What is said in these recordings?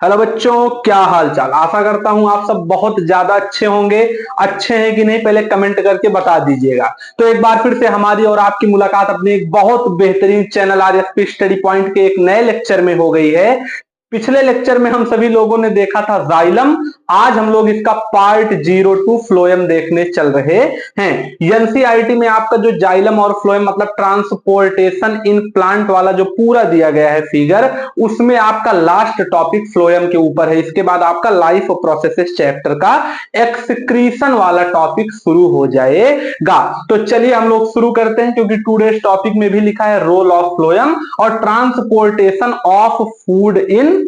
Hello बच्चों, क्या हाल चाल। आशा करता हूं आप सब बहुत ज्यादा अच्छे होंगे। अच्छे हैं कि नहीं पहले कमेंट करके बता दीजिएगा। तो एक बार फिर से हमारी और आपकी मुलाकात अपने एक बहुत बेहतरीन चैनल आरएसपी स्टडी पॉइंट के एक नए लेक्चर में हो गई है। पिछले लेक्चर में हम सभी लोगों ने देखा था जाइलम। आज हम लोग इसका पार्ट 02 फ्लोएम देखने चल रहे हैं। एनसीईआरटी में आपका जो जाइलम और फ्लोएम मतलब ट्रांसपोर्टेशन इन प्लांट वाला जो पूरा दिया गया है फिगर, उसमें आपका लास्ट टॉपिक फ्लोएम के ऊपर है। इसके बाद आपका लाइफ प्रोसेसेस चैप्टर का एक्सक्रीशन वाला टॉपिक शुरू हो जाएगा। तो चलिए हम लोग शुरू करते हैं, क्योंकि टूडेज टॉपिक में भी लिखा है रोल ऑफ फ्लोएम और transportation of food in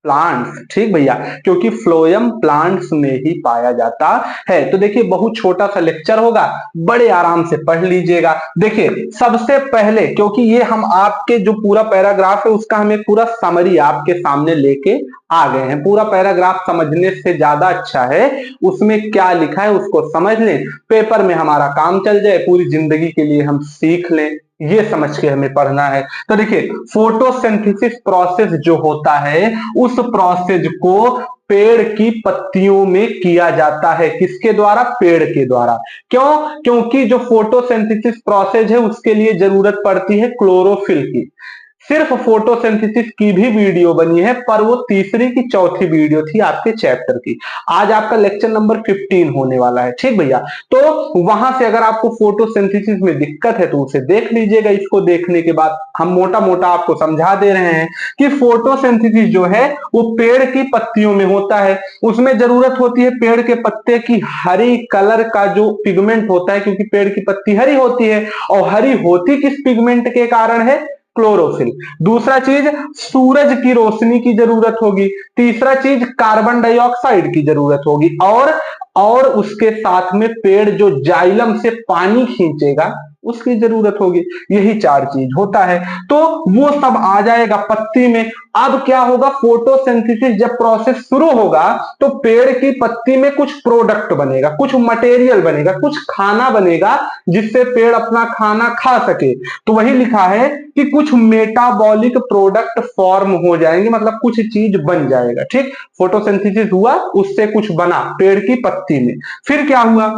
plants. ठीक भैया, क्योंकि फ्लोएम प्लांट्स में ही पाया जाता है। तो देखिए बहुत छोटा सा लेक्चर होगा, बड़े आराम से पढ़ लीजिएगा। देखिए सबसे पहले, क्योंकि ये हम आपके जो पूरा पैराग्राफ है उसका हम एक पूरा समरी आपके सामने लेके आ गए हैं। पूरा पैराग्राफ समझने से ज्यादा अच्छा है उसमें क्या लिखा है उसको समझ लें, पेपर में हमारा काम चल जाए, पूरी जिंदगी के लिए हम सीख लें, ये समझ के हमें पढ़ना है। तो देखिए फोटोसिंथेसिस प्रोसेस जो होता है उस प्रोसेस को पेड़ की पत्तियों में किया जाता है। किसके द्वारा? पेड़ के द्वारा। क्यों? क्योंकि जो फोटोसिंथेसिस प्रोसेस है उसके लिए जरूरत पड़ती है क्लोरोफिल की। सिर्फ फोटोसिंथेसिस की भी वीडियो बनी है, पर वो तीसरी की चौथी वीडियो थी आपके चैप्टर की। आज आपका लेक्चर नंबर 15 होने वाला है। ठीक भैया, तो वहां से अगर आपको फोटोसिंथेसिस में दिक्कत है तो उसे देख लीजिएगा। इसको देखने के बाद हम मोटा मोटा आपको समझा दे रहे हैं कि फोटोसिंथेसिस जो है वो पेड़ की पत्तियों में होता है। उसमें जरूरत होती है पेड़ के पत्ते की हरी कलर का जो पिगमेंट होता है, क्योंकि पेड़ की पत्ती हरी होती है, और हरी होती किस पिगमेंट के कारण है? क्लोरोफिल। दूसरा चीज सूरज की रोशनी की जरूरत होगी। तीसरा चीज कार्बन डाइऑक्साइड की जरूरत होगी, और उसके साथ में पेड़ जो जाइलम से पानी खींचेगा उसकी जरूरत होगी। यही चार चीज होता है, तो वो सब आ जाएगा पत्ती में। अब क्या होगा? फोटोसिंथेसिस जब प्रोसेस शुरू होगा तो पेड़ की पत्ती में कुछ प्रोडक्ट बनेगा, कुछ मटेरियल बनेगा, कुछ खाना बनेगा जिससे पेड़ अपना खाना खा सके। तो वही लिखा है कि कुछ मेटाबॉलिक प्रोडक्ट फॉर्म हो जाएंगे, मतलब कुछ चीज बन जाएगा। ठीक, फोटोसिंथेसिस हुआ, उससे कुछ बना पेड़ की पत्ती में। फिर क्या हुआ?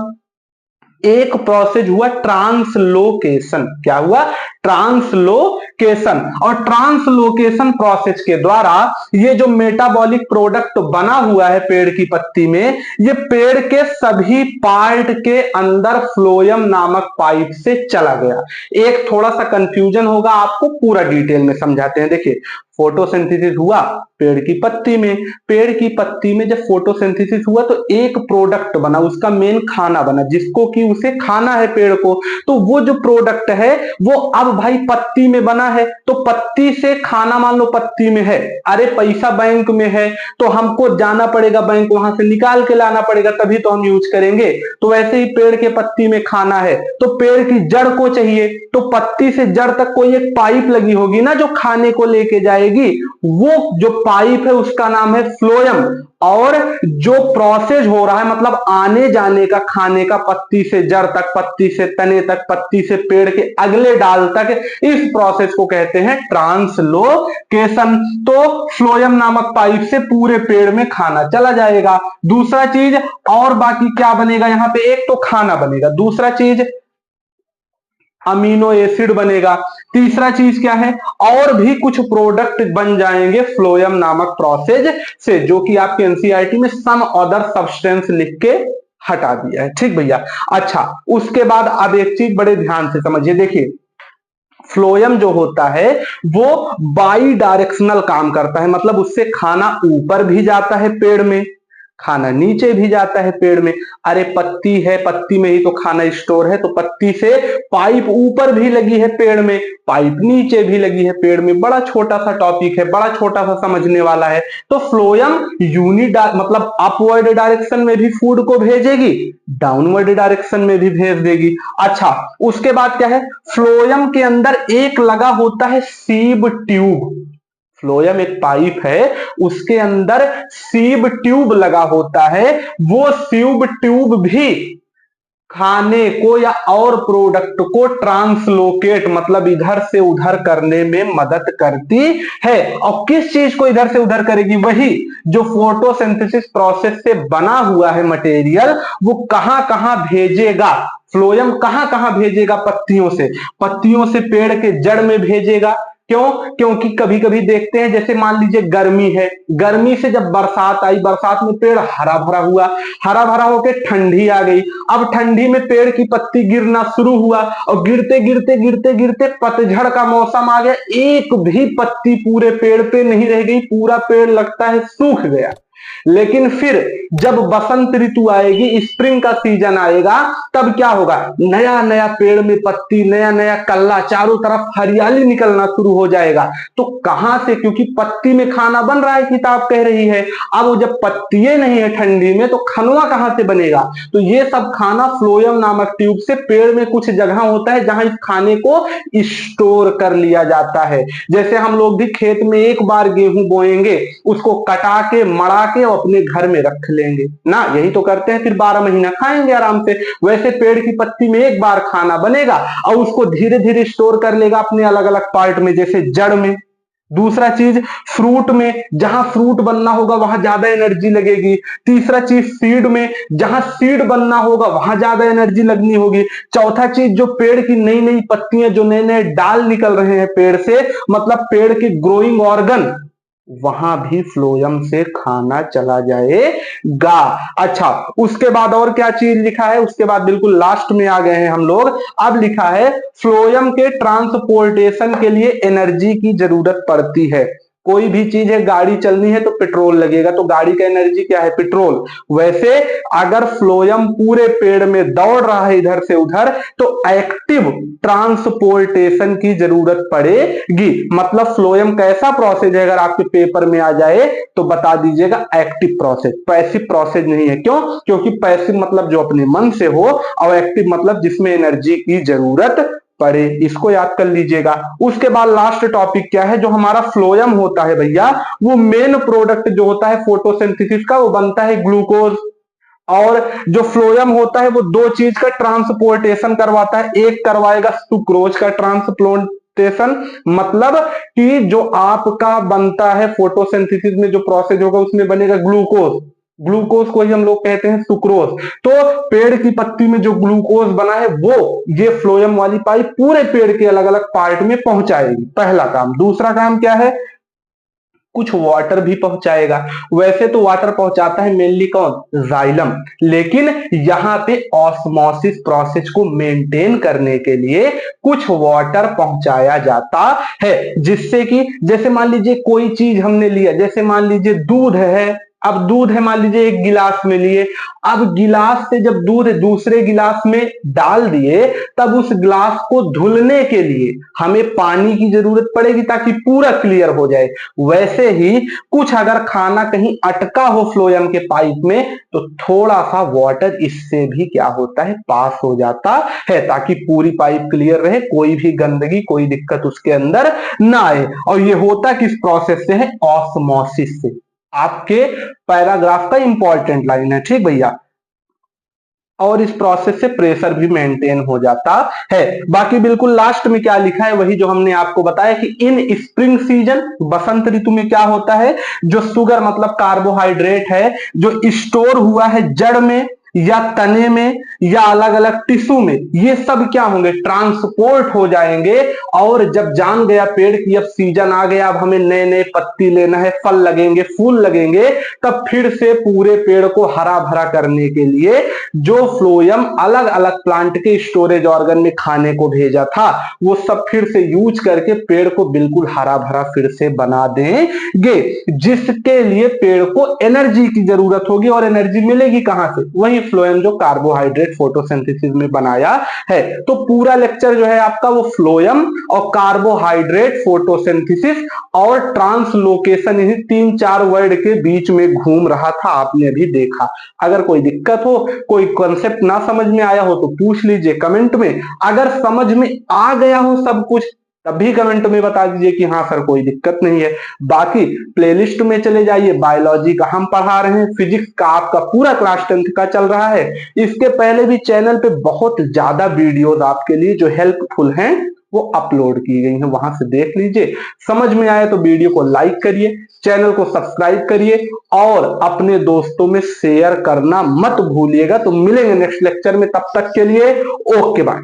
एक प्रोसेस हुआ ट्रांसलोकेशन। क्या हुआ? ट्रांसलोकेशन। और ट्रांसलोकेशन प्रोसेस के द्वारा ये जो मेटाबॉलिक प्रोडक्ट बना हुआ है पेड़ की पत्ती में, ये पेड़ के सभी पार्ट के अंदर फ्लोएम नामक पाइप से चला गया। एक थोड़ा सा कंफ्यूजन होगा आपको, पूरा डिटेल में समझाते हैं। देखिए फोटोसिंथेसिस हुआ पेड़ की पत्ती में, पेड़ की पत्ती में जब फोटोसिंथेसिस हुआ तो एक प्रोडक्ट बना, उसका मेन खाना बना, जिसको कि उसे खाना है पेड़ को। तो वो जो प्रोडक्ट है वो अब भाई पत्ती में बना है, तो पत्ती से खाना, मान लो पत्ती में है, अरे पैसा बैंक में है तो हमको जाना पड़ेगा बैंक, वहां से निकाल के लाना पड़ेगा, तभी तो हम यूज करेंगे। तो वैसे ही पेड़ के पत्ती में खाना है तो पेड़ की जड़ को चाहिए, तो पत्ती से जड़ तक कोई एक पाइप लगी होगी ना जो खाने को लेके जाएगी। वो जो पाइप है उसका नाम है फ्लोएम। और जो प्रोसेस हो रहा है मतलब आने जाने का खाने का, पत्ती से जड़ तक, पत्ती से तने तक, पत्ती से पेड़ के अगले डाल तक, इस प्रोसेस को कहते हैं ट्रांसलोकेशन। तो फ्लोएम नामक पाइप से पूरे पेड़ में खाना चला जाएगा। दूसरा चीज और बाकी क्या बनेगा यहां पे? एक तो खाना बनेगा, दूसरा चीज अमीनो एसिड बनेगा, तीसरा चीज क्या है? और भी कुछ प्रोडक्ट बन जाएंगे फ्लोएम नामक प्रोसेस से, जो कि आपके एनसीईआरटी में सम अदर सब्सटेंस लिख के हटा दिया है। ठीक भैया, अच्छा उसके बाद अब एक चीज बड़े ध्यान से समझिए। देखिए फ्लोएम जो होता है वो बाई डायरेक्शनल काम करता है, मतलब उससे खाना ऊपर भी जाता है पेड़ में, खाना नीचे भी जाता है पेड़ में। अरे पत्ती है, पत्ती में ही तो खाना स्टोर है, तो पत्ती से पाइप ऊपर भी लगी है पेड़ में, पाइप नीचे भी लगी है पेड़ में। बड़ा छोटा सा टॉपिक है, बड़ा छोटा सा समझने वाला है। तो फ्लोएम मतलब अपवर्ड डायरेक्शन में भी फूड को भेजेगी, डाउनवर्ड डायरेक्शन में भी भेज देगी। अच्छा उसके बाद क्या है? फ्लोएम के अंदर एक लगा होता है सीब ट्यूब। फ्लोएम एक पाइप है, उसके अंदर सीब ट्यूब लगा होता है। वो सीब ट्यूब भी खाने को या और प्रोडक्ट को ट्रांसलोकेट मतलब इधर से उधर करने में मदद करती है। और किस चीज को इधर से उधर करेगी? वही जो फोटोसिंथेसिस प्रोसेस से बना हुआ है मटेरियल, वो कहां कहां भेजेगा, फ्लोएम कहां कहां भेजेगा? पत्तियों से पेड़ के जड़ में भेजेगा। क्यों? क्योंकि कभी कभी देखते हैं, जैसे मान लीजिए गर्मी है, गर्मी से जब बरसात आई, बरसात में पेड़ हरा भरा हुआ, हरा भरा होकर ठंडी आ गई। अब ठंडी में पेड़ की पत्ती गिरना शुरू हुआ और गिरते गिरते गिरते गिरते पतझड़ का मौसम आ गया, एक भी पत्ती पूरे पेड़ पे नहीं रह गई, पूरा पेड़ लगता है सूख गया। लेकिन फिर जब बसंत ऋतु आएगी, स्प्रिंग का सीजन आएगा, तब क्या होगा? नया नया पेड़ में पत्ती, नया नया कल्ला, चारों तरफ हरियाली निकलना शुरू हो जाएगा। तो कहां से? क्योंकि पत्ती में खाना बन रहा है, किताब कह रही है। अब वो जब पत्तियां नहीं है ठंडी में, तो खनवा कहां से बनेगा? तो ये सब खाना फ्लोएम नामक ट्यूब से, पेड़ में कुछ जगह होता है जहां इस खाने को स्टोर कर लिया जाता है। जैसे हम लोग भी खेत में एक बार गेहूं बोएंगे, उसको कटा के मड़ा के अपने घर में रख लेंगे ना, यही तो करते हैं, फिर 12 महीना खाएंगे आराम से। वैसे पेड़ की पत्ती में एक बार खाना बनेगा और उसको धीरे धीरे स्टोर कर लेगा अपने अलग अलग पार्ट में, जैसे जड़ में। दूसरा चीज, फ्रूट में, जहां फ्रूट बनना होगा वहां ज्यादा एनर्जी लगेगी। तीसरा चीज, सीड में, जहां सीड बनना होगा वहां ज्यादा एनर्जी लगनी होगी। चौथा चीज, जो पेड़ की नई नई पत्तियां, जो नए नए डाल निकल रहे हैं पेड़ से, मतलब पेड़ के ग्रोइंग ऑर्गन, वहां भी फ्लोएम से खाना चला जाएगा। अच्छा, उसके बाद और क्या चीज लिखा है? उसके बाद बिल्कुल लास्ट में आ गए हैं हम लोग। अब लिखा है फ्लोएम के ट्रांसपोर्टेशन के लिए एनर्जी की जरूरत पड़ती है। कोई भी चीज है, गाड़ी चलनी है तो पेट्रोल लगेगा, तो गाड़ी का एनर्जी क्या है? पेट्रोल। वैसे अगर फ्लोएम पूरे पेड़ में दौड़ रहा है इधर से उधर, तो एक्टिव ट्रांसपोर्टेशन की जरूरत पड़ेगी। मतलब फ्लोएम कैसा प्रोसेस है, अगर आपके पेपर में आ जाए तो बता दीजिएगा एक्टिव प्रोसेस, पैसिव प्रोसेस नहीं है। क्यों? क्योंकि पैसिव मतलब जो अपने मन से हो, और एक्टिव मतलब जिसमें एनर्जी की जरूरत पड़े। इसको याद कर लीजिएगा। उसके बाद लास्ट टॉपिक क्या है? जो हमारा फ्लोएम होता है भैया, वो मेन प्रोडक्ट जो होता है फोटोसिंथेसिस का, वो बनता है ग्लूकोज। और जो फ्लोएम होता है वो दो चीज का ट्रांसपोर्टेशन करवाता है। एक करवाएगा सुक्रोज का ट्रांसपोर्टेशन, मतलब कि जो आपका बनता है फोटोसिंथेसिस में जो प्रोसेस होगा उसमें बनेगा ग्लूकोज, ग्लूकोज को ही हम लोग कहते हैं सुक्रोज। तो पेड़ की पत्ती में जो ग्लूकोज बना है वो ये फ्लोएम वाली पाइप पूरे पेड़ के अलग अलग पार्ट में पहुंचाएगी, पहला काम। दूसरा काम क्या है? कुछ वाटर भी पहुंचाएगा। वैसे तो वाटर पहुंचाता है मेनली कौन? जाइलम। लेकिन यहां पे ऑस्मोसिस प्रोसेस को मेंटेन करने के लिए कुछ वाटर पहुंचाया जाता है, जिससे कि जैसे मान लीजिए कोई चीज हमने लिया, जैसे मान लीजिए दूध है। अब दूध है, मान लीजिए एक गिलास में लिए, अब गिलास से जब दूध दूसरे गिलास में डाल दिए, तब उस गिलास को धुलने के लिए हमें पानी की जरूरत पड़ेगी ताकि पूरा क्लियर हो जाए। वैसे ही कुछ अगर खाना कहीं अटका हो फ्लोएम के पाइप में, तो थोड़ा सा वाटर इससे भी क्या होता है? पास हो जाता है, ताकि पूरी पाइप क्लियर रहे, कोई भी गंदगी, कोई दिक्कत उसके अंदर ना आए। और ये होता किस प्रोसेस से है? ऑस्मोसिस से। आपके पैराग्राफ का इंपॉर्टेंट लाइन है, ठीक भैया। और इस प्रोसेस से प्रेशर भी मेंटेन हो जाता है। बाकी बिल्कुल लास्ट में क्या लिखा है, वही जो हमने आपको बताया कि इन स्प्रिंग सीजन, बसंत ऋतु में क्या होता है? जो शुगर मतलब कार्बोहाइड्रेट है, जो स्टोर हुआ है जड़ में या तने में या अलग अलग टिश्यू में, ये सब क्या होंगे? ट्रांसपोर्ट हो जाएंगे। और जब जान गया पेड़ की अब सीजन आ गया, अब हमें नए नए पत्ती लेना है, फल लगेंगे, फूल लगेंगे, तब फिर से पूरे पेड़ को हरा भरा करने के लिए जो फ्लोएम अलग अलग प्लांट के स्टोरेज ऑर्गन में खाने को भेजा था, वो सब फिर से यूज करके पेड़ को बिल्कुल हरा भरा फिर से बना देंगे, जिसके लिए पेड़ को एनर्जी की जरूरत होगी। और एनर्जी मिलेगी कहां से? वही फ्लोएम जो कार्बोहाइड्रेट फोटोसिंथेसिस में बनाया है। तो पूरा लेक्चर जो है आपका वो फ्लोएम और कार्बोहाइड्रेट फोटोसिंथेसिस और ट्रांसलोकेशन, इन्हीं 3-4 वर्ड के बीच में घूम रहा था, आपने अभी देखा। अगर कोई दिक्कत हो, कोई कॉन्सेप्ट ना समझ में आया हो, तो पूछ लीजिए कमेंट में। अगर समझ में आ गया हो सब कुछ, तभी कमेंट में बता दीजिए कि हाँ सर कोई दिक्कत नहीं है। बाकी प्लेलिस्ट में चले जाइए, बायोलॉजी का हम पढ़ा रहे हैं, फिजिक्स का आपका पूरा क्लास 10th का चल रहा है। इसके पहले भी चैनल पे बहुत ज्यादा वीडियोस आपके लिए जो हेल्पफुल हैं वो अपलोड की गई हैं, वहां से देख लीजिए। समझ में आए तो वीडियो को लाइक करिए, चैनल को सब्सक्राइब करिए और अपने दोस्तों में शेयर करना मत भूलिएगा। तो मिलेंगे नेक्स्ट लेक्चर में, तब तक के लिए ओके बाय।